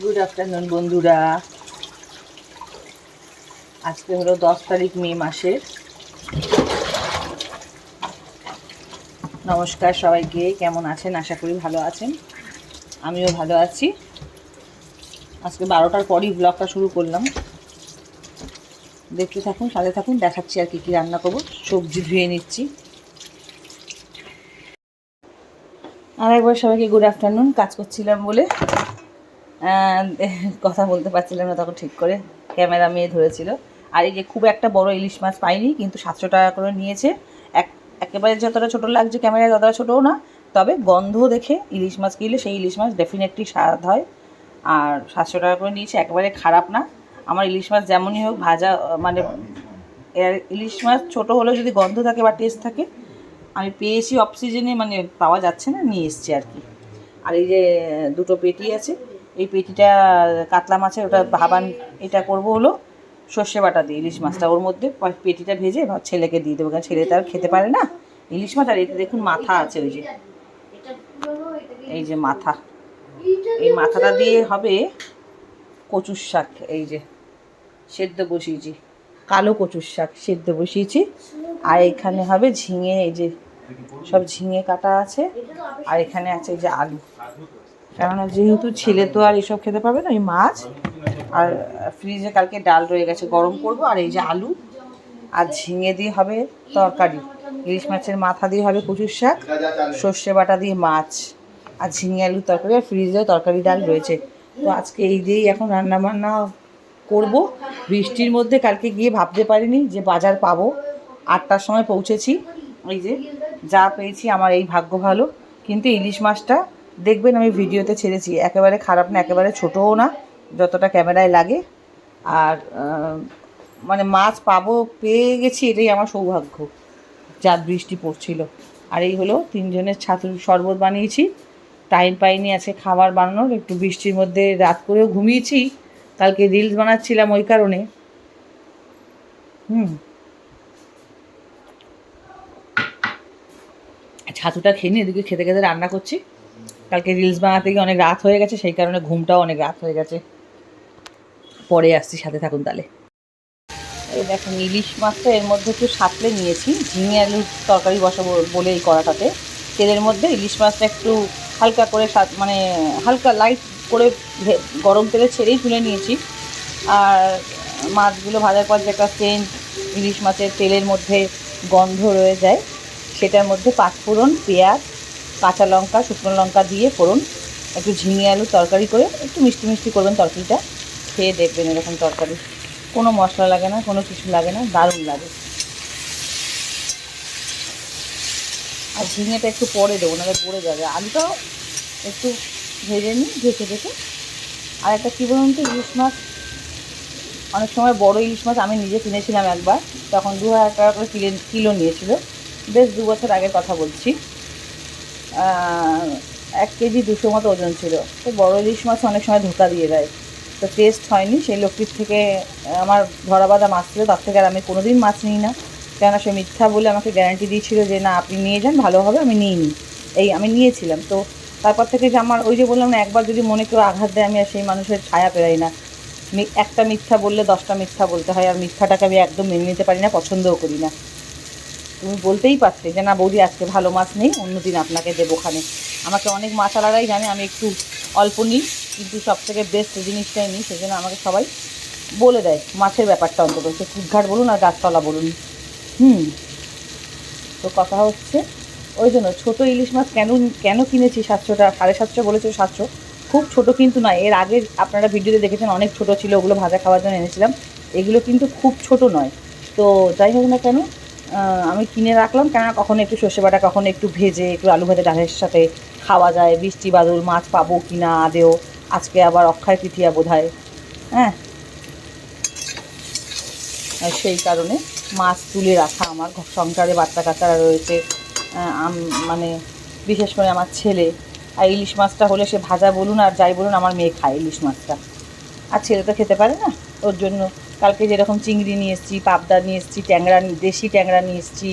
Good afternoon বন্ধুরা। আজকে হলো 10 তারিখ মে মাসের। নমস্কার সবাইকে, কেমন আছেন? আশা করি ভালো আছেন, আমিও ভালো আছি। আজকে 12টার পরই ব্লগটা শুরু করলাম, দেখতে থাকুন, সাথে থাকুন, দেখাচ্ছি আর কি কি রান্না করবো। সবজি ধুয়ে নিচ্ছি। আর একবার সবাইকে গুড আফটারনুন। কাজ করছিলাম বলে কথা বলতে পারছিলাম না তখন ঠিক করে, ক্যামেরা মেয়ে ধরেছিল। আর এই যে খুব একটা বড় ইলিশ মাছ পাইনি, কিন্তু 700 টাকা করে নিয়েছে। একেবারে যতটা ছোটো লাগছে ক্যামেরায় ততটা ছোটোও না, তবে গন্ধ দেখে ইলিশ মাছ কিনলে সেই ইলিশ মাছ ডেফিনেটলি স্বাদ হয়। আর 700 টাকা করে নিয়েছে, একেবারে খারাপ না। আমার ইলিশ মাছ যেমনই হোক ভাজা, মানে ইলিশ মাছ ছোটো হলেও যদি গন্ধ থাকে বা টেস্ট থাকে, আমি পেয়েছি অফ সিজনে, মানে পাওয়া যাচ্ছে না, নিয়ে এসছি আর কি। আর এই যে দুটো পেটি আছে, এই পেটিটা কাতলা মাছের, ওটা ভাবান এটা করব হলো সর্ষে বাটা দিয়ে ইলিশ মাছটা, ওর মধ্যে পেটিটা ভেজে ছেলেকে দিয়ে দেবো, কারণ ছেলে তার খেতে পারে না ইলিশ মাছ। আর এতে দেখুন মাথা আছে, ওই যে এই যে মাথা, এই মাথাটা দিয়ে হবে কচুর শাক। এই যে সেদ্ধ বসিয়েছি, কালো কচুর শাক সেদ্ধ বসিয়েছি। আর এখানে হবে ঝিঙে, এই যে সব ঝিঙে কাটা আছে। আর এখানে আছে এই যে আলু, কেননা যেহেতু ছেলে তো আর এসব খেতে পারবে না, এই মাছ। আর ফ্রিজে কালকে ডাল রয়ে গেছে, গরম করব। আর এই যে আলু আর ঝিঙে দিয়ে হবে তরকারি, ইলিশ মাছের মাথা দিয়ে হবে কচুর শাক, সর্ষে বাটা দিয়ে মাছ, আর ঝিঙে আলুর তরকারি। আর ফ্রিজে তরকারি ডাল রয়েছে। তো আজকে এই দিয়েই এখন রান্নাবান্না করব। বৃষ্টির মধ্যে কালকে গিয়ে ভাবতে পারিনি যে বাজার পাবো। 8টার সময় পৌঁছেছি, এই যে যা পেয়েছি, আমার এই ভাগ্য ভালো। কিন্তু ইলিশ মাছটা দেখবেন আমি ভিডিওতে ছেড়েছি, একেবারে খারাপ না, একেবারে ছোটোও না, যতটা ক্যামেরায় লাগে। আর মানে মাছ পাবো, পেয়ে গেছি, এটাই আমার সৌভাগ্য, যা বৃষ্টি পড়ছিল। আর এই হলো 3 জনের ছাতুর শরবত বানিয়েছি। টাইম পাইনি আছে খাবার বানানোর, একটু বৃষ্টির মধ্যে রাত করেও ঘুমিয়েছি, কালকে রিলস বানাচ্ছিলাম ওই কারণে। ছাতুটা খেয়ে নিয়ে এদিকে খেতে খেতে রান্না করছি। কালকে রিলস বানাতে গিয়ে অনেক রাত হয়ে গেছে, সেই কারণে ঘুমটাও অনেক রাত হয়ে গেছে। পরে আসছি, সাথে থাকুন তাহলে। এই দেখুন ইলিশ মাছটা এর মধ্যে একটু সাঁতলে নিয়েছি, ঝিঙে আলুর তরকারি বসাবো বলে এই কড়াটাতে। তেলের মধ্যে ইলিশ মাছটা একটু হালকা করে মানে হালকা লাইট করে গরম তেলে ছেড়েই তুলে নিয়েছি। আর মাছগুলো ভাজার পর যে একটা সেন্ট ইলিশ মাছের তেলের মধ্যে গন্ধ রয়ে যায়, সেটার মধ্যে পাঁচফোড়ন, পেঁয়াজ, কাঁচা লঙ্কা, শুকনো লঙ্কা দিয়ে ফোড়ন, একটু ঝিঙে আলুর তরকারি করে, একটু মিষ্টি মিষ্টি করবেন তরকারিটা। খেয়ে দেখবেন এরকম তরকারি, কোনো মশলা লাগে না, কোনো কিছু লাগে না, দারুণ লাগে। আর ঝিঙেটা একটু পরে দেবো, নাহলে পড়ে যাবে। আলুটাও একটু ভেজে নিই ঢেকে ঢেকে। আর একটা কী বলুন তো, ইলিশ মাছ অনেক সময় বড় ইলিশ মাছ আমি নিজে কিনেছিলাম একবার, তখন 2000 টাকা করে কিলো নিয়েছিল, বেশ 2 বছর আগের কথা বলছি। 1 কেজি 200 মতো ওজন ছিল। তো বড় ইলিশ মাছ অনেক সময় ধোকা দিয়ে দেয়, তো টেস্ট হয়নি। সেই লোকটির থেকে আমার ধরা বাঁধা মাছ ছিল, তার থেকে আর আমি কোনো দিন মাছ নিই না, কেননা সে মিথ্যা বলে আমাকে গ্যারান্টি দিয়েছিল যে না আপনি নিয়ে যান, ভালো হবে। আমি নিইনি, এই আমি নিয়েছিলাম। তো তারপর থেকে যে আমার, ওই যে বললাম না, একবার যদি মনে কেউ আঘাত দেয়, আমি আর সেই মানুষের ছায়া পেরাই না। একটা মিথ্যা বললে 10টা মিথ্যা বলতে হয়, আর মিথ্যাটাকে আমি একদম মেনে নিতে পারি না, পছন্দও করি না। তুমি বলতেই পারতে যে না বৌদি আজকে ভালো মাছ নেই, অন্য দিন আপনাকে দেবো। ওখানে আমাকে অনেক মাছালারাই জানে আমি একটু অল্প নিই, কিন্তু সবথেকে বেস্ট জিনিসটাই নিই, সেই জন্য আমাকে সবাই বলে দেয় মাছের ব্যাপারটা, অন্তত সে কুটঘাট বলুন আর গাছতলা বলুন। তো কথা হচ্ছে, ওই জন্য ছোটো ইলিশ মাছ কেন কেন কিনেছি 700 টাকা, 750 বলেছে, 700 খুব ছোট কিন্তু নয়। এর আগে আপনারা ভিডিওতে দেখেছেন অনেক ছোট ছিল, ওগুলো ভাজা খাওয়ার জন্য এনেছিলাম। এগুলো কিন্তু খুব ছোট নয়। তো যাই হোক না কেন, আমি কিনে রাখলাম, কেননা কখনো একটু সর্ষে বাটা, কখনো একটু ভেজে, একটু আলু ভাজা ডালের সাথে খাওয়া যায়। বৃষ্টি বাদল মাছ পাবো কি না আদেও, আজকে আবার অক্ষয় তৃতীয়া বোধহয়, হ্যাঁ, সেই কারণে মাছ তুলে রাখা। আমার সংসারে বাচ্চা কাচ্চারা রয়েছে, মানে বিশেষ করে আমার ছেলে। আর ইলিশ মাছটা হলে সে ভাজা বলুন আর যাই বলুন, আমার মেয়ে খায় ইলিশ মাছটা, আর ছেলে তো খেতে পারে না। ওর জন্য কালকে যেরকম চিংড়ি নিয়ে এসেছি, পাবদা নিয়ে এসেছি, ট্যাংরা, দেশি ট্যাংরা নিয়ে এসেছি,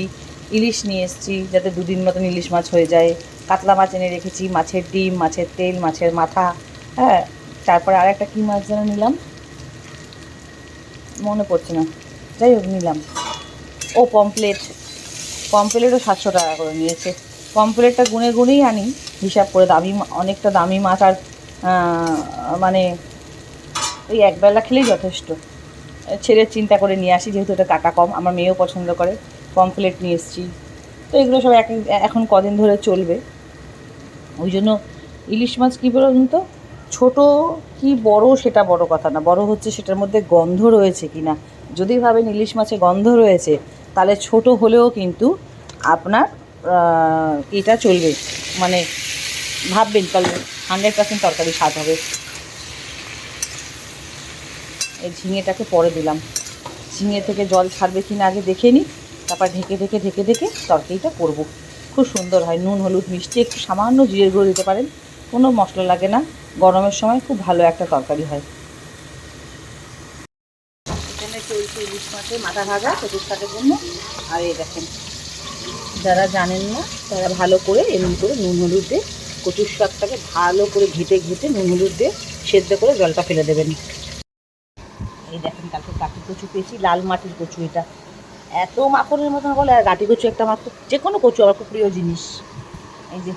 ইলিশ নিয়ে এসেছি, যাতে 2 দিন মতন ইলিশ মাছ হয়ে যায়। কাতলা মাছ এনে রেখেছি, মাছের ডিম, মাছের তেল, মাছের মাথা, হ্যাঁ, তারপরে আর একটা কী মাছ যেন নিলাম, মনে পড়ছে না, যাই হোক নিলাম। ও পমপ্লেট, পমপ্লেটও 700 টাকা করে নিয়েছে। পমপ্লেটটা গুনে গুনেই আনি হিসাব করে, দামি অনেকটা দামি মাছ, আর মানে ওই একবেলা খেলেই যথেষ্ট। ছেলের চিন্তা করে নিয়ে আসি, যেহেতু এটা কাটা কম, আমার মেয়েও পছন্দ করে। পমপ্লেট নিয়ে এসেছি, তো এগুলো সব এখন কদিন ধরে চলবে। ওই জন্য ইলিশ মাছ কী বলুন তো, ছোটো কি বড় সেটা বড় কথা না, বড় হচ্ছে সেটার মধ্যে গন্ধ রয়েছে কি না। যদি ভাবেন ইলিশ মাছে গন্ধ রয়েছে, তাহলে ছোট হলেও কিন্তু আপনার এটা চলবে, মানে ভাববেন তাহলে 100% তরকারি স্বাদ হবে। এই ঝিঙেটাকে পরে দিলাম, ঝিঙে থেকে জল ছাড়বে কি না আগে দেখে নিই, তারপর ঢেকে ঢেকে ঢেকে ঢেকে তরকারিটা করব। খুব সুন্দর হয়, নুন হলুদ মিষ্টি, একটু সামান্য জিরের গুঁড়ো দিতে পারেন, কোনো মশলা লাগে না। গরমের সময় খুব ভালো একটা তরকারি হয়। এখানে চলছে ইলিশ মাছের মাথা ভাজা কচুর শাকের জন্য। আর এই দেখেন, যারা জানেন না তারা ভালো করে এমনি করে নুন হলুদ দিয়ে কচুর শাকটাকে ভালো করে ঘেটে ঘেটে নুন হলুদ দিয়ে সেদ্ধ করে জলটা ফেলে দেবেন। এই দেখেন, কালকে গাঁটি কচু পেয়েছি, লাল মাটির কচু, এটা এত মাখনের মতন বলে। আর গাঁটি কচু একটা আমার খুব, যে কোনো কচু আমার খুব প্রিয় জিনিস। এই যে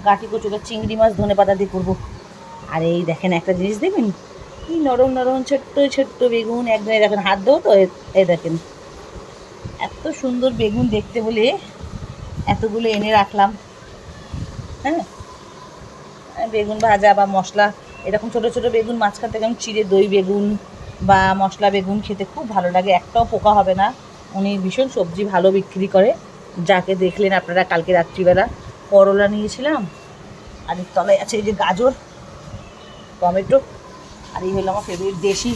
গাঁটি কচুটা চিংড়ি মাছ ধনে পাতা দিয়ে করবো। আর এই দেখেন একটা জিনিস দেখবেন, কি নরম নরম ছোট্ট ছোট্ট বেগুন, একদম দেখেন হাত দেবো তো, এই দেখেন এত সুন্দর বেগুন দেখতে বলে এতগুলো এনে রাখলাম। হ্যাঁ, বেগুন ভাজা বা মশলা, এরকম ছোটো ছোটো বেগুন মাঝখান থেকে আমি চিড়ে, দই বেগুন বা মশলা বেগুন খেতে খুব ভালো লাগে, একটাও পোকা হবে না। উনি ভীষণ সবজি ভালো বিক্রি করে, যাকে দেখলেন আপনারা কালকে রাত্রিবেলা। করলা নিয়েছিলাম, আর এর তলায় আছে এই যে গাজর, টমেটো, আর এই হলো আমার ফেভারিট দেশি,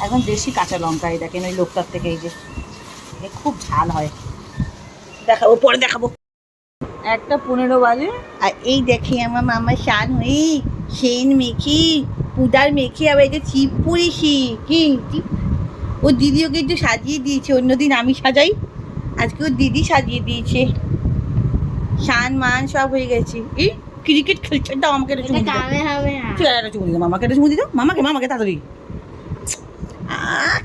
এখন দেশি কাঁচা লঙ্কা। এই দেখেন ওই লোকটার থেকে, এই যে খুব ঝাল হয়, দেখাবো পরে দেখাবো। 1:15 বাজে, আর এই দেখে আমার মামা শান হয়ে সেন মেখে পুদার মেখে আবার এটা চিপ পড়েছি কি চিপ। ও দিদি ওকে একটু সাজিয়ে দিয়েছে, অন্যদিন আমি সাজাই, আজকে ওর দিদি সাজিয়ে দিয়েছে। শান মান সব হয়ে গেছে। এই ক্রিকেট খেলছে, দাও আমাকে একটা চুমু দিও, একটা চুমু দিও, মামাকে একটা চুমু দিও, মামাকে মামাকে তাড়াতাড়ি।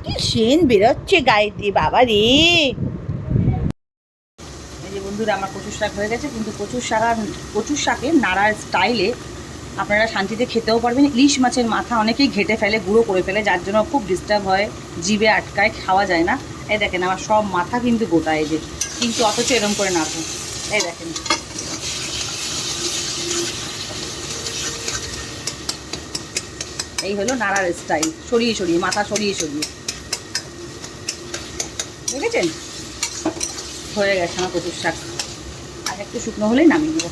কি সেন বেরোচ্ছে গায়ে দিয়ে, বাবা রে। বন্ধুরা আমার কচুর শাক হয়ে গেছে, কিন্তু কচুর শাকে নাড়ার স্টাইলে আপনারা শান্তিতে খেতেও পারবেন। ইলিশ মাছের মাথা অনেকেই ঘেটে ফেলে, গুঁড়ো করে ফেলে, যার জন্য খুব ডিস্টার্ব হয়, জিভে আটকায়, খাওয়া যায় না। এই দেখেন আমার সব মাথা কিন্তু গোটা, এই যে, কিন্তু অথচ এরম করে নাড়বো। এই দেখেন, এই হলো নাড়ার স্টাইল, সরিয়ে সরিয়ে মাথা সরিয়ে সরিয়ে, দেখেছেন? হয়ে গেছে আমার কচুর শাক, আর একটু শুকনো হলেই নামিয়ে নেবো।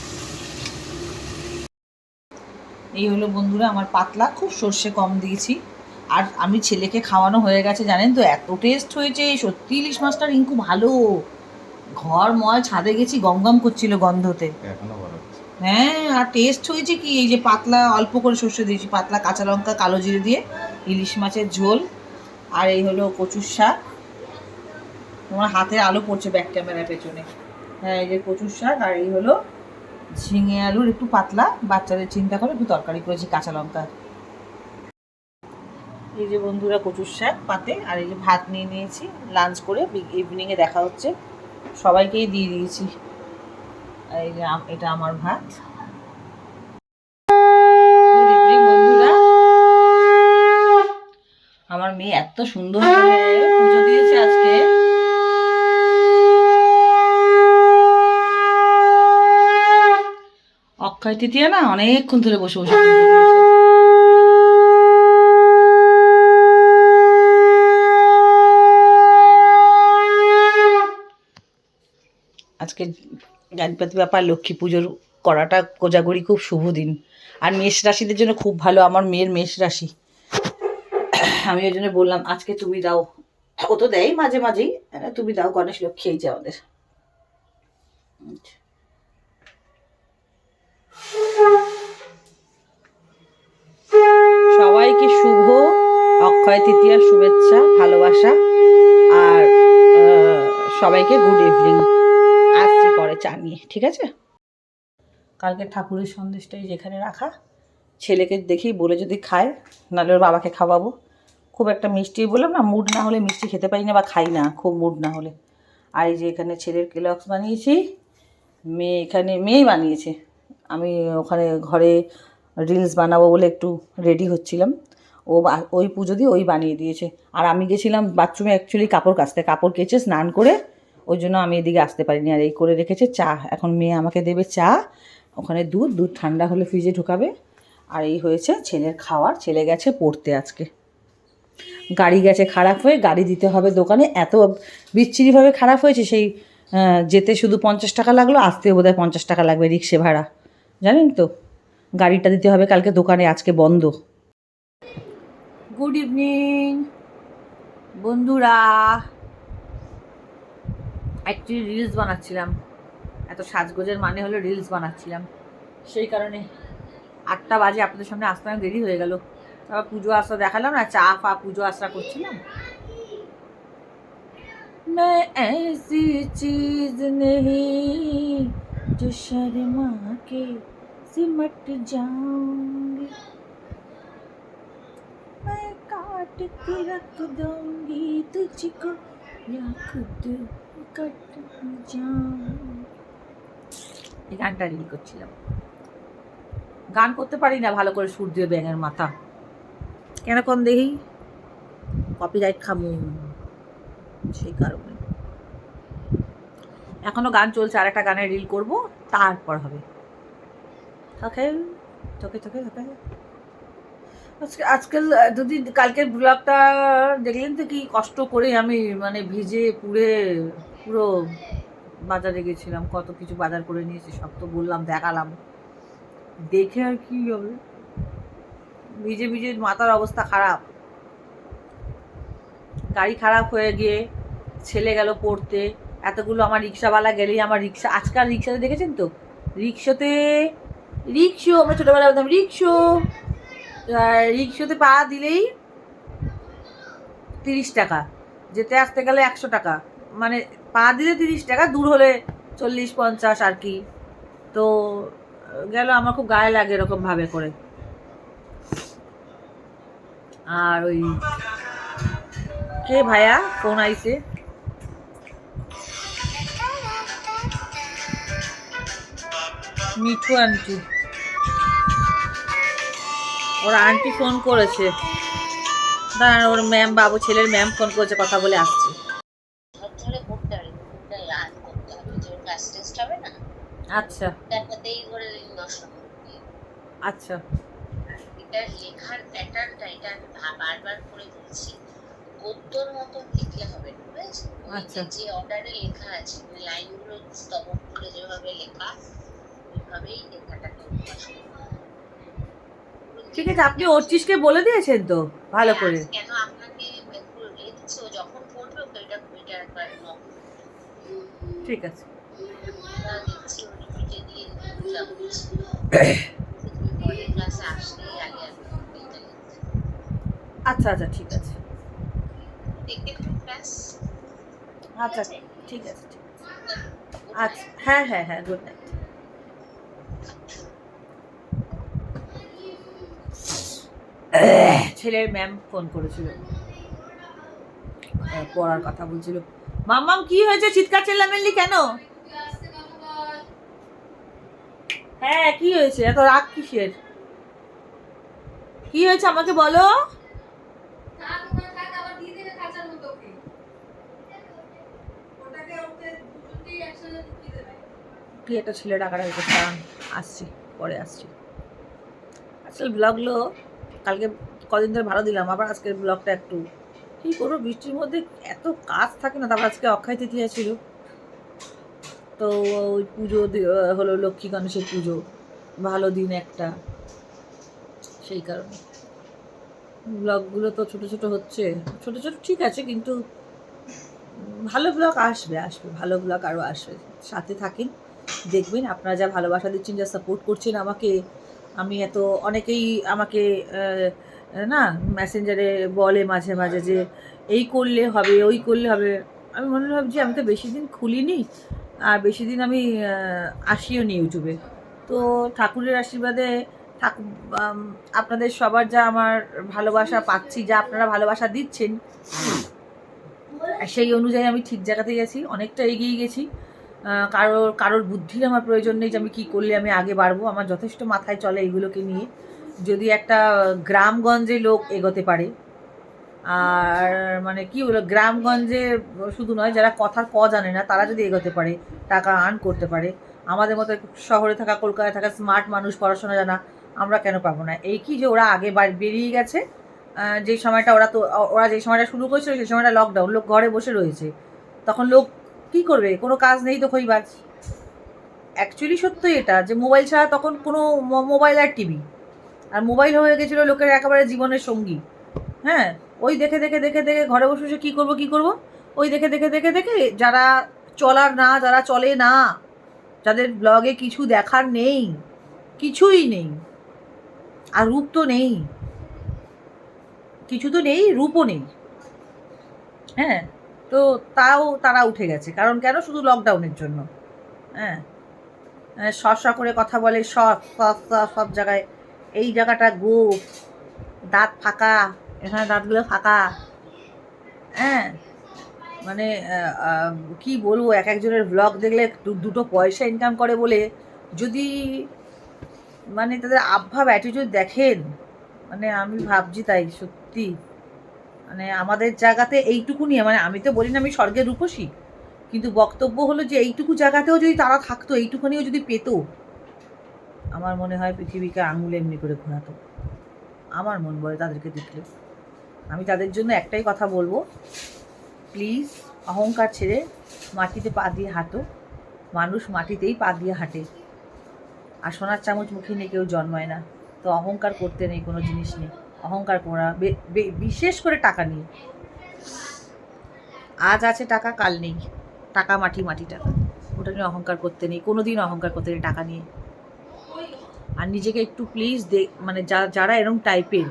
এই হলো বন্ধুরা আমার পাতলা, খুব সর্ষে কম দিয়েছি। আর আমি ছেলেকে খাওয়ানো হয়ে গেছে, জানেন তো এত টেস্ট হয়েছে সত্যি, ইলিশ মাছটা রিঙ্কু ভালো। ঘর ময় ছাদে গেছি, গম গম করছিল গন্ধতে। হ্যাঁ, আর টেস্ট হয়েছে কি, এই যে পাতলা অল্প করে সর্ষে দিয়েছি, পাতলা কাঁচা লঙ্কা কালো জিরে দিয়ে ইলিশ মাছের ঝোল। আর এই হলো কচুর শাক, তোমার হাতের আলো পড়ছে ব্যাক ক্যামেরার পেছনে। হ্যাঁ, এই যে কচুর শাক, আর এই হলো ঝিঙে আলুর একটু পাতলা, বাচ্চাদের চিন্তা করে একটু তরকারি করেছি কাঁচা লঙ্কা। এই যে বন্ধুরা কচুর শাক পাতে, আর এই যে ভাত নিয়ে নিয়েছি লাঞ্চ করে, ইভিনিংয়ে দেখা হচ্ছে, সবাইকেই দিয়ে দিয়েছি। এই যে এটা আমার ভাত। গুড ইভিনিং বন্ধুরা, আমার মেয়ে এত সুন্দর করে পুজো দিয়েছে আজকে। অক্ষয় তৃতীয়া না, অনেকক্ষণ ধরে বসে বসে পুজো দিয়েছে। আজকে গাণিপতি বাপা লক্ষ্মী পুজোর করাটা কোজাগরি খুব শুভ দিন, আর মেষ রাশিদের জন্য খুব ভালো। আমার মেয়ের মেষ রাশি, আমি ওই জন্য বললাম আজকে তুমি দাও, ও তো দেয় মাঝে মাঝেই, তুমি দাও গণেশ লক্ষ্মী, এই যে আমাদের। সবাইকে শুভ অক্ষয় তৃতীয়ার শুভেচ্ছা, ভালোবাসা, আর সবাইকে গুড ইভিনিং। আসছি পরে চা নিয়ে, ঠিক আছে? কালকে ঠাকুরের সন্দেশটাই যেখানে রাখা, ছেলেকে দেখি বলে যদি খায়, নাহলে ওর বাবাকে খাওয়াবো। খুব একটা মিষ্টি বললাম না, মুড না হলে মিষ্টি খেতে পারি না বা খাই না খুব মুড না হলে। আর এই যে এখানে ছেলের কেলক্স বানিয়েছি, মেয়েই বানিয়েছে। আমি ওখানে ঘরে রিলস বানাবো বলে একটু রেডি হচ্ছিলাম, ওই পুজো দিয়ে ওই বানিয়ে দিয়েছে। আর আমি গেছিলাম বাথরুমে অ্যাকচুয়ালি কাপড় কাচতে, কাপড় কেচে স্নান করে, ওই জন্য আমি এদিকে আসতে পারিনি। আর এই করে রেখেছে চা, এখন মেয়ে আমাকে দেবে চা, ওখানে দুধ ঠান্ডা হলে ফ্রিজে ঢুকাবে। আর এই হয়েছে ছেলের খাওয়ার। ছেলে গেছে পড়তে আজকে, গাড়ি গেছে খারাপ হয়ে, গাড়ি দিতে হবে দোকানে। এত বিচ্ছিরিভাবে খারাপ হয়েছে, সেই যেতে শুধু 50 টাকা লাগলো, আসতেও বোধহয় 50 টাকা লাগবে রিক্সে ভাড়া, জানেন তো। গাড়িটা দিতে হবে কালকে দোকানে, আজকে বন্ধ। গুড ইভিনিং বন্ধুরা। অ্যাকচুয়ালি রিলস বানাচ্ছিলাম, এত সাজগোজের মানে হলো রিলস বানাচ্ছিলাম, সেই কারণে 8টা বাজে আপনাদের সামনে আসতে দেরি হয়ে গেল। তারপর পুজো আসরা দেখালাম না, চা ফা পুজো আসরা করছিলাম। मैं ऐसी चीज नहीं जो शर्मा के सिमट जाऊंगी, मैं काट के रख दूंगी तुझको या खुद कट जाऊंगी। এই গানটা রিল করছিলাম। গান করতে পারি না ভালো করে, সুর দিয়ে ব্যাঙের মাথা কেন কোন দেখি কপিরাইট খামু, সেই কারণে এখনো গান চলছে। আর একটা গানের রিল করব, তারপর হবে। ওকে তোকে তোকে তোকে আজকাল যদি কালকের ব্লগটা দেখলেন তো, কি কষ্ট করে আমি মানে ভিজে পুড়ে পুরো বাজারে গেছিলাম, কত কিছু বাজার করে নিয়েছি, সব তো বললাম দেখালাম। দেখে আর কি হবে, ভিজে ভিজে মাথার অবস্থা খারাপ। গাড়ি খারাপ হয়ে গিয়ে ছেলে গেল পড়তে, এতগুলো আমার রিক্সাওয়ালা গেলেই আমার রিক্সা, আজকাল রিক্সাতে দেখেছেন তো, রিক্সো আমরা ছোটোবেলায় বলতাম রিক্সোতে পা দিলেই 30 টাকা, যেতে আসতে গেলে 100 টাকা, মানে পা দিলে 30 টাকা, দূর হলে 40-50 আর কি। তো গেল, আমার খুব গায়ে লাগে এরকম ভাবে করে। আর ওই কে ভাইয়া ফোন আইছে, মিঠু আন্টি, ওর আন্টি ফোন করেছে, দাঁড়ান ওর ম্যাম, বাবু ছেলের ম্যাম ফোন করেছে, কথা বলে আসছে। আচ্ছা আচ্ছা, এটা লেখার প্যাটার্নটা, এটা আমি বারবার করে বলছি, গদ্যর মতো লিখলে হবে, বুঝেছো? আচ্ছা, যে অর্ডারে লেখা আছে, ওই লাইনগুলো স্তবকগুলো যেভাবে লেখা, ওইভাবেই লেখাটাকে অভ্যাস করতে হবে। ঠিক আছে, আপনি অর্চিসকে বলে দিয়েছেন তো ভালো করে। কেন আপনাকে একটু লিখছি, ও যখন পড়বে ওকে এটা একবার নক, ঠিক আছে। দেখছি ও রিপিটে দিয়ে যাবো, তুমি পরের ক্লাসে আসলেই আগে আমি এটা লিখছি। আচ্ছা আচ্ছা, ঠিক আছে, দেখে তুমি ক্লাস, আচ্ছা ঠিক আছে, ঠিক আছে, আচ্ছা, হ্যাঁ হ্যাঁ হ্যাঁ, গুড নাইট। ছেলের ম্যাম ফোন করেছিল, পড়ার কথা বলছিল। মাম্মাম কি হয়েছে, চিৎকার চেল্লামেল্লি কেন? হ্যাঁ কি হয়েছে, এত রাগ কিসের? কি হয়েছে আমাকে বলো। কি একটা ছেলে ডাকাটা হয়েছে, আসছি পরে আসছি। আসলে ব্লগগুলো কালকে কদিন ধরে ভালো দিলাম, আবার আজকের ব্লগটা একটু কী করবো, বৃষ্টির মধ্যে এত কাজ থাকে না। তারপর আজকে অক্ষয় তৃতীয়া ছিল, তো ওই পুজো হলো, লক্ষ্মী গণেশের পুজো, ভালো দিন একটা, সেই কারণে ব্লগগুলো তো ছোটো ছোটো হচ্ছে, ছোটো ছোটো ঠিক আছে, কিন্তু ভালো ব্লগ আসবে ভালো ব্লগ আরও আসবে। সাথে থাকেন, দেখবেন আপনারা যা ভালোবাসা দিচ্ছেন, যা সাপোর্ট করছেন আমাকে। আমি এত, অনেকেই আমাকে না মেসেঞ্জারে বলে মাঝে মাঝে যে এই করলে হবে, ওই করলে হবে। আমি মনে ভাবছি আমি তো বেশি দিন খুলিনি, আর বেশি দিন আমি আসিও নি ইউটিউবে। তো ঠাকুরের আশীর্বাদে থাক। আপনাদের সবার যা আমার ভালোবাসা পাচ্ছি, যা আপনারা ভালোবাসা দিচ্ছেন, সেই অনুযায়ী আমি ঠিক জায়গাতে গেছি, অনেকটা এগিয়ে গেছি। কারোর বুদ্ধির আমার প্রয়োজন নেই যে আমি কী করলে আমি আগে বাড়বো। আমার যথেষ্ট মাথায় চলে এইগুলোকে নিয়ে। যদি একটা গ্রামগঞ্জে লোক এগোতে পারে, আর মানে কি বলো, গ্রামগঞ্জে শুধু নয়, যারা কথার জানে না তারা যদি এগোতে পারে, টাকা আর্ন করতে পারে, আমাদের মতো শহরে থাকা, কলকাতায় থাকা স্মার্ট মানুষ, পড়াশোনা জানা, আমরা কেন পাবো না? এই কি যে ওরা আগে বেরিয়ে গেছে, যে সময়টা ওরা যে সময়টা শুরু করেছিল সেই সময়টা লকডাউন, লোক ঘরে বসে রয়েছে, তখন লোক কি করবে? কোনো কাজ নেই তো খইবাজ। অ্যাকচুয়ালি সত্যি এটা যে মোবাইল ছাড়া তখন কোনো মোবাইল আর টিভি, আর মোবাইল হয়ে গেছিলো লোকের একেবারে জীবনের সঙ্গী। হ্যাঁ, ওই দেখে দেখে দেখে দেখে ঘরে বসে বসে কী করবো, ওই দেখে দেখে দেখে দেখে যারা চলার না, যারা চলে না, যাদের ব্লগে কিছু দেখার নেই, কিছুই নেই, আর রূপ তো নেই, কিছু তো নেই, রূপও নেই। হ্যাঁ, তো তাও তারা উঠে গেছে। কারণ কেন? শুধু লকডাউনের জন্য। হ্যাঁ, স করে কথা বলে, সব জায়গায়। এই জায়গাটা গোপ, দাঁত ফাঁকা, এখানে দাঁতগুলো ফাঁকা। হ্যাঁ, মানে কি বলবো, এক একজনের ব্লগ দেখলে দুটো পয়সা ইনকাম করে বলে, যদি মানে তাদের আবভাব অ্যাটিটিউড দেখেন, মানে আমি ভাবছি তাই সত্যি, মানে আমাদের জায়গাতে এইটুকুনি, মানে আমি তো বলি না আমি স্বর্গের রূপসী, কিন্তু বক্তব্য হলো যে এইটুকু জায়গাতেও যদি তারা থাকতো, এইটুকুনিও যদি পেতো, আমার মনে হয় পৃথিবীকে আঙুলে এমনি করে ঘোরাতো। আমার মন বলে তাদেরকে দেখলে। আমি তাদের জন্য একটাই কথা বলবো, প্লিজ অহংকার ছেড়ে মাটিতে পা দিয়ে হাঁটো। মানুষ মাটিতেই পা দিয়ে হাঁটে, আর সোনার চামচ মুখে নিয়ে কেউ জন্মায় না। তো অহংকার করতে নেই, কোনো জিনিস নেই অহংকার করা, বিশেষ করে টাকা নিয়ে। আজ আছে টাকা, কাল নেই টাকা, মাটি টাকা, ওটা নিয়ে অহংকার করতে নেই, কোনো দিন অহংকার করতে নেই টাকা নিয়ে। আর নিজেকে একটু প্লিজ মানে যারা এরকম টাইপের,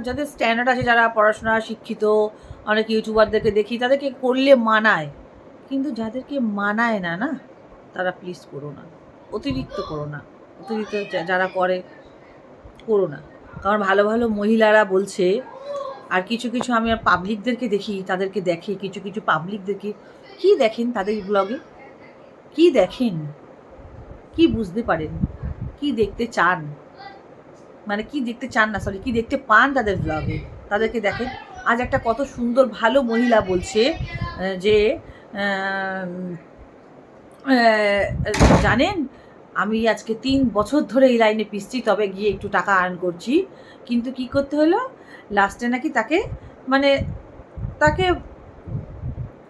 যাদের স্ট্যান্ডার্ড আছে, যারা পড়াশোনা শিক্ষিত, অনেক ইউটিউবারদেরকে দেখি তাদেরকে করলে মানায়, কিন্তু যাদেরকে মানায় না, না তারা প্লিজ করো না, অতিরিক্ত করো না, অতিরিক্ত যারা করে করো না। কারণ ভালো ভালো মহিলারা বলছে, আর কিছু কিছু আমি আর পাবলিকদেরকে দেখি, তাদেরকে দেখে কিছু কিছু পাবলিকদেরকে, কি দেখেন তাদের ব্লগে, কি দেখেন, কি বুঝতে পারেন, কি দেখতে চান, মানে কি দেখতে চান না, সরি, কি দেখতে পান তাদের ব্লগে, তাদেরকে দেখেন। আজ একটা কত সুন্দর ভালো মহিলা বলছে যে জানেন, আমি আজকে 3 বছর ধরে এই লাইনে পিসছি, তবে গিয়ে একটু টাকা আর্ন করছি, কিন্তু কি করতে হলো, লাস্টে নাকি তাকে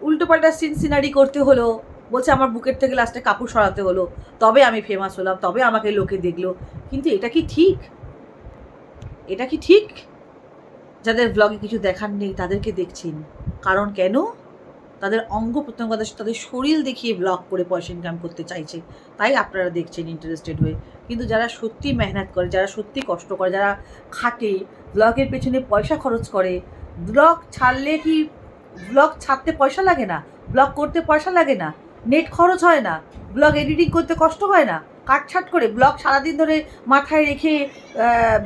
উল্টোপাল্টা সিনারি করতে হলো, বলছে আমার বুকের থেকে লাস্টে কাপড় সরাতে হলো, তবে আমি ফেমাস হলাম, তবে আমাকে লোকে দেখলো। কিন্তু এটা কি ঠিক? এটা কি ঠিক? যাদের ব্লগে কিছু দেখার নেই তাদেরকে দেখছেন, কারণ কেন? তাদের অঙ্গ প্রত্যঙ্গ, তাদের শরীর দেখিয়ে ব্লগ করে পয়সা ইনকাম করতে চাইছে, তাই আপনারা দেখছেন ইন্টারেস্টেড হয়ে। কিন্তু যারা সত্যি মেহনত করে, যারা সত্যি কষ্ট করে, যারা খাটে, ব্লগের পেছনে পয়সা খরচ করে, ব্লগ ছাড়লে কি, ব্লগ ছাড়তে পয়সা লাগে না, ব্লগ করতে পয়সা লাগে না, নেট খরচ হয় না, ব্লগ এডিটিং করতে কষ্ট হয় না, কাটছাট করে ব্লগ সারাদিন ধরে মাথায় রেখে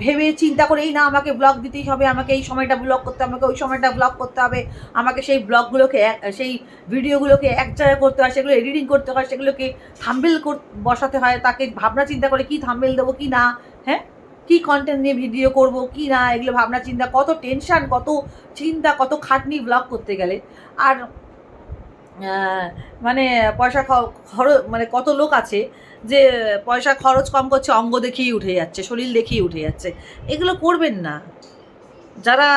ভেবে চিন্তা করে, এই না আমাকে ব্লগ দিতেই হবে, আমাকে এই সময়টা ব্লগ করতে হবে, আমাকে ওই সময়টা ব্লগ করতে হবে, আমাকে সেই ব্লগগুলোকে সেই ভিডিওগুলোকে এক জায়গায় করতে হয়, সেগুলো এডিটিং করতে হয়, সেগুলোকে থাম্বনেল বসাতে হয়, তাকে ভাবনা চিন্তা করে কী থাম্বনেল দেবো কি না, হ্যাঁ কী কন্টেন্ট নিয়ে ভিডিও করব কি না, এগুলো ভাবনা চিন্তা, কত টেনশান, কত চিন্তা, কত খাটনি ব্লগ করতে গেলে। আর মানে পয়সা খরচ, মানে কত লোক আছে যে পয়সা খরচ কম করছে, অঙ্গ দেখেই উঠে যাচ্ছে, শরীর দেখেই উঠে যাচ্ছে। এগুলো করবেন না। যারা,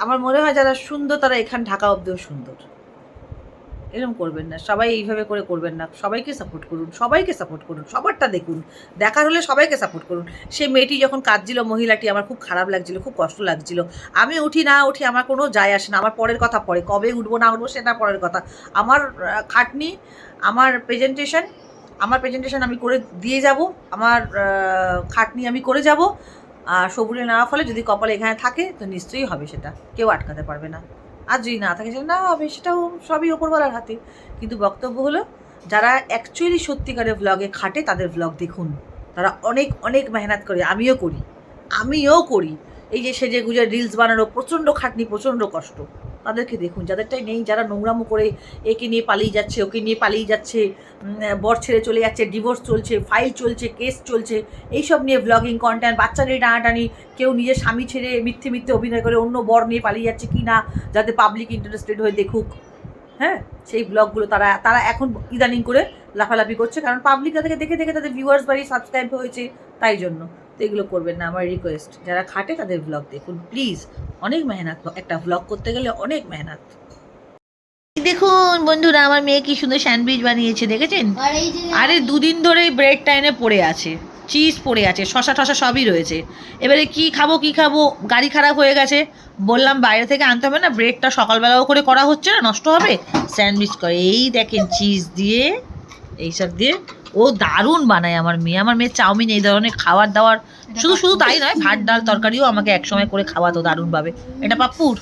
আমার মনে হয় যারা সুন্দর, তারা এখান ঢাকা অব্দিও সুন্দর। এরকম করবেন না, সবাই এইভাবে করে করবেন না। সবাইকে সাপোর্ট করুন, সবাইকে সাপোর্ট করুন, সবারটা দেখুন, দেখার হলে সবাইকে সাপোর্ট করুন। সেই মেয়েটি যখন কাঁদছিল, মহিলাটি, আমার খুব খারাপ লাগছিল, খুব কষ্ট লাগছিল। আমি উঠি না উঠি আমার কোনো যায় আসে না, আমার পরের কথা পরে, কবে উঠবো না উঠবো সেটা পরের কথা। আমার খাটনি, আমার প্রেজেন্টেশন আমি করে দিয়ে যাব, আমার খাটনি আমি করে যাব। আর সবুরে নেওয়ার ফলে যদি কপালে এখানে থাকে তো নিশ্চয়ই হবে, সেটা কেউ আটকাতে পারবে না। আর যদি না থাকে সেটা না হবে, সেটাও সবই ওপরওয়ালার হাতে। কিন্তু বক্তব্য হলো, যারা অ্যাকচুয়ালি সত্যিকারের ব্লগে খাটে তাদের ব্লগ দেখুন, তারা অনেক অনেক মেহনত করে, আমিও করি। এই যে সেজে গুজে রিলস বানানো প্রচণ্ড খাটনি, প্রচণ্ড কষ্ট। তাদেরকে দেখুন, যাদেরটাই নেই, যারা নোংরামো করে একে নিয়ে পালিয়ে যাচ্ছে, ওকে নিয়ে পালিয়ে যাচ্ছে, বর ছেড়ে চলে যাচ্ছে, ডিভোর্স চলছে, ফাইল চলছে, কেস চলছে, এইসব নিয়ে ব্লগিং কন্টেন্ট, বাচ্চা নিয়ে টানাটানি, কেউ নিজের স্বামী ছেড়ে মিথ্যে মিথ্যে অভিনয় করে অন্য বর নিয়ে পালিয়ে যাচ্ছে কি না, যাতে পাবলিক ইন্টারেস্টেড হয়ে দেখুক। হ্যাঁ, সেই ব্লগগুলো তারা এখন ইদানিং করে লাফালাফি করছে, কারণ পাবলিক তাদেরকে দেখে দেখে তাদের ভিউয়ার্স বাড়ি, সাবস্ক্রাইব হয়েছে, তাই জন্য। তো এগুলো করবেন না, আমার রিকোয়েস্ট। যারা খাটে তাদের ব্লগ দেখুন প্লিজ, অনেক মেহনত, একটা ব্লগ করতে গেলে অনেক মেহনত। দেখুন বন্ধুরা, আমার মেয়ে কি সুন্দর স্যান্ডউইচ বানিয়েছে, দেখেছেন? আরে দুদিন ধরেই ব্রেড টাইনে পড়ে আছে, চিজ পড়ে আছে, শশা টশা সবই রয়েছে। এবারে কি খাবো, গাড়ি খারাপ হয়ে গেছে, বললাম বাইরে থেকে আনতে হবে না, ব্রেডটা সকালবেলাও করে করা হচ্ছে না, নষ্ট হবে, স্যান্ডউইচ করে। এই দেখেন চিজ দিয়ে, এইসব দিয়ে ও দারুণ বানায় আমার মেয়ে চাউমিন, এই ধরনের খাবার দাবার, শুধু তাই নয়, ভাত ডাল তরকারিও আমাকে একসময় করে খাওয়াতো দারুণভাবে। এটা পাপ্পুর।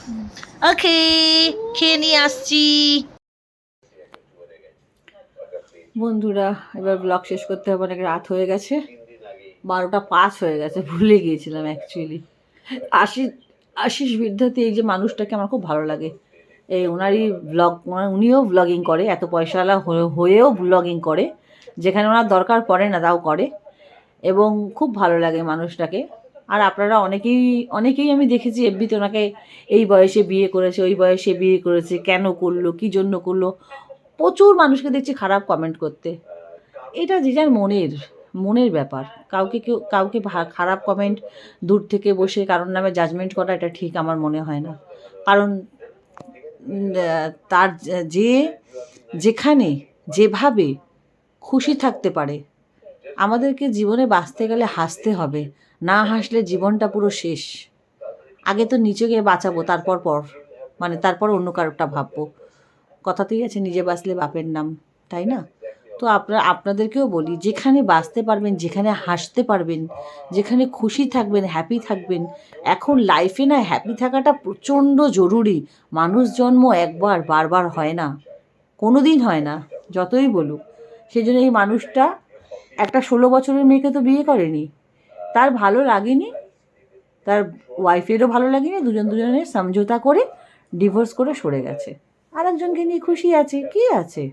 ওকে, খেয়ে নিয়ে আসছি। বন্ধুরা, এবার ব্লগ শেষ করতে হবে, অনেক রাত হয়ে গেছে, 12:05 হয়ে গেছে, ভুলে গিয়েছিলাম অ্যাকচুয়ালি। আশিস বিদ্যার্থী, এই যে মানুষটাকে আমার খুব ভালো লাগে। এই ওনারই ব্লগ, উনিও ব্লগিং করে, এত পয়সাওয়ালা হয়েও ব্লগিং করে, যেখানে ওনার দরকার পড়ে না তাও করে, এবং খুব ভালো লাগে মানুষটাকে। আর আপনারা অনেকেই আমি দেখেছি এফবিতে ওনাকে, এই বয়সে বিয়ে করেছে, ওই বয়সে বিয়ে করেছে, কেন করলো, কী জন্য করলো, প্রচুর মানুষকে দেখছি খারাপ কমেন্ট করতে। এটা যে যার মনের ব্যাপার। কাউকে খারাপ কমেন্ট দূর থেকে বসে কারোর নামে জাজমেন্ট করা, এটা ঠিক আমার মনে হয় না। কারণ তার যেখানে যেভাবে খুশি থাকতে পারে। আমাদেরকে জীবনে বাঁচতে গেলে হাসতে হবে, না হাসলে জীবনটা পুরো শেষ। আগে তো নিজেকে বাঁচাবো, তারপর অন্য কারোরটা ভাববো। কথাতেই আছে, নিজে বাঁচলে বাপের নাম, তাই না? তো আপনাদেরকেও বলি, যেখানে বাঁচতে পারবেন, যেখানে হাসতে পারবেন, যেখানে খুশি থাকবেন, হ্যাপি থাকবেন। এখন লাইফে না হ্যাপি থাকাটা প্রচণ্ড জরুরি। মানুষ জন্ম একবার, বারবার হয় না, কোনো দিন হয় না, যতই বলুক। সেই জন্য এই মানুষটা একটা 16 বছরের মেয়েকে তো বিয়ে করেনি, তার ভালো লাগেনি, তার ওয়াইফেরও ভালো লাগেনি, দুজনের সমঝোতা করে ডিভোর্স করে সরে গেছে, আরেকজনকে নিয়ে খুশি আছে। কি আছে,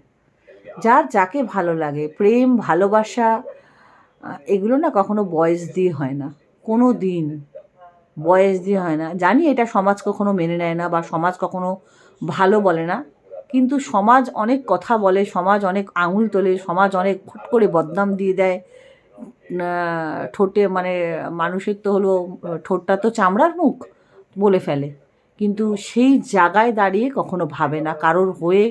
যার যাকে ভালো লাগে। প্রেম, ভালোবাসা, এগুলো না কখনো বয়স দিয়ে হয় না, কোনো দিন বয়স দিয়ে হয় না। জানি এটা সমাজ কখনো মেনে নেয় না, বা সমাজ কখনো ভালো বলে না, কিন্তু সমাজ অনেক কথা বলে, সমাজ অনেক আঙুল তোলে, সমাজ অনেক ফুট করে বদনাম দিয়ে দেয়। ঠোঁটে মানুষের তো হলো, ঠোঁটটা তো চামড়ার মুখ, বলে ফেলে, কিন্তু সেই জায়গায় দাঁড়িয়ে কখনো ভাবে না কারোর হয়ে।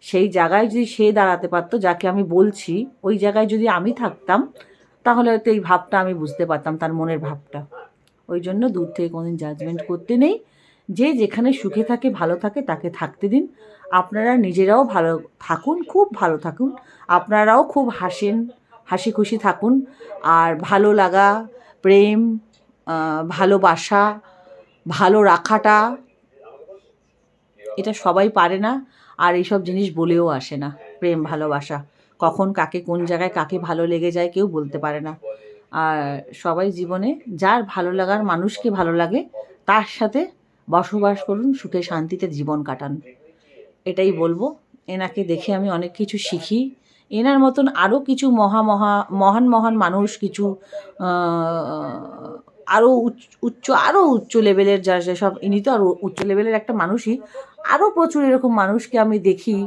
সেই জায়গায় যদি সে দাঁড়াতে পারতো, যাকে আমি বলছি, ওই জায়গায় যদি আমি থাকতাম, তাহলে হয়তো এই ভাবটা আমি বুঝতে পারতাম, তার মনের ভাবটা। ওই জন্য দূর থেকে কোনোদিন জাজমেন্ট করতে নেই। যে যেখানে সুখে থাকে, ভালো থাকে, তাকে থাকতে দিন। আপনারা নিজেরাও ভালো থাকুন, খুব ভালো থাকুন, আপনারাও খুব হাসি খুশি থাকুন। আর ভালো লাগা, প্রেম, ভালোবাসা, ভালো রাখাটা, এটা সবাই পারে না, আর এইসব জিনিস বলেও আসে না। প্রেম, ভালোবাসা কখন কাকে, কোন জায়গায় কাকে ভালো লেগে যায় কেউ বলতে পারে না। আর সবাই জীবনে যার ভালো লাগার মানুষকে ভালো লাগে, তার সাথে বসবাস করুন, সুখে শান্তিতে জীবন কাটান, এটাই বলবো। এনাকে দেখে আমি অনেক কিছু শিখি। এনার মতন আরও কিছু মহান মানুষ, কিছু আরও উচ্চ লেভেলের, যেসব, ইনি তো আরও উচ্চ লেভেলের একটা মানুষই, আরও প্রচুর এরকম মানুষকে আমি দেখি,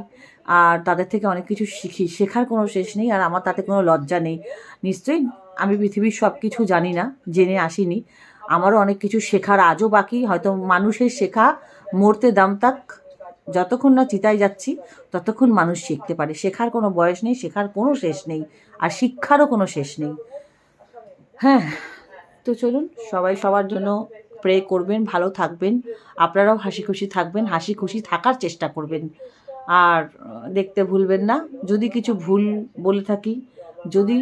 আর তাদের থেকে অনেক কিছু শিখি। শেখার কোনো শেষ নেই, আর আমার তাতে কোনো লজ্জা নেই। নিশ্চয়ই আমি পৃথিবীর সব কিছু জানি না, জেনে আসিনি, আমারও অনেক কিছু শেখার আজও বাকি। হয়তো মানুষের শেখা মরতে দাম তাক, যতক্ষণ না চিতায় যাচ্ছি ততক্ষণ মানুষ শিখতে পারে। শেখার কোনো বয়স নেই, শেখার কোনো শেষ নেই, আর শিক্ষারও কোনো শেষ নেই। হ্যাঁ, তো চলুন, সবাই সবার জন্য প্রে করবেন, ভালো থাকবেন, আপনারাও হাসি খুশি থাকবেন, হাসি খুশি থাকার চেষ্টা করবেন। আর দেখতে ভুলবেন না, যদি কিছু ভুল বলে থাকি, যদি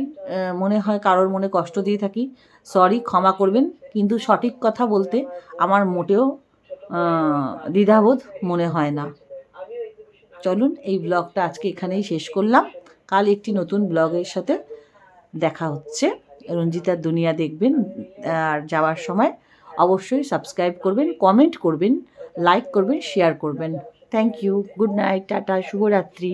মনে হয় কারোর মনে কষ্ট দিয়ে থাকি, সরি, ক্ষমা করবেন। কিন্তু সঠিক কথা বলতে আমার মোটেও দ্বিধাবোধ মনে হয় না। চলুন, এই ব্লগটা আজকে এখানেই শেষ করলাম। কাল একটি নতুন ব্লগের সাথে দেখা হচ্ছে। রঞ্জিতার দুনিয়া দেখবেন। আর যাওয়ার সময় অবশ্যই সাবস্ক্রাইব করবেন, কমেন্ট করবেন, লাইক করবেন, শেয়ার করবেন। Thank you, good night, tata, শুভরাত্রি।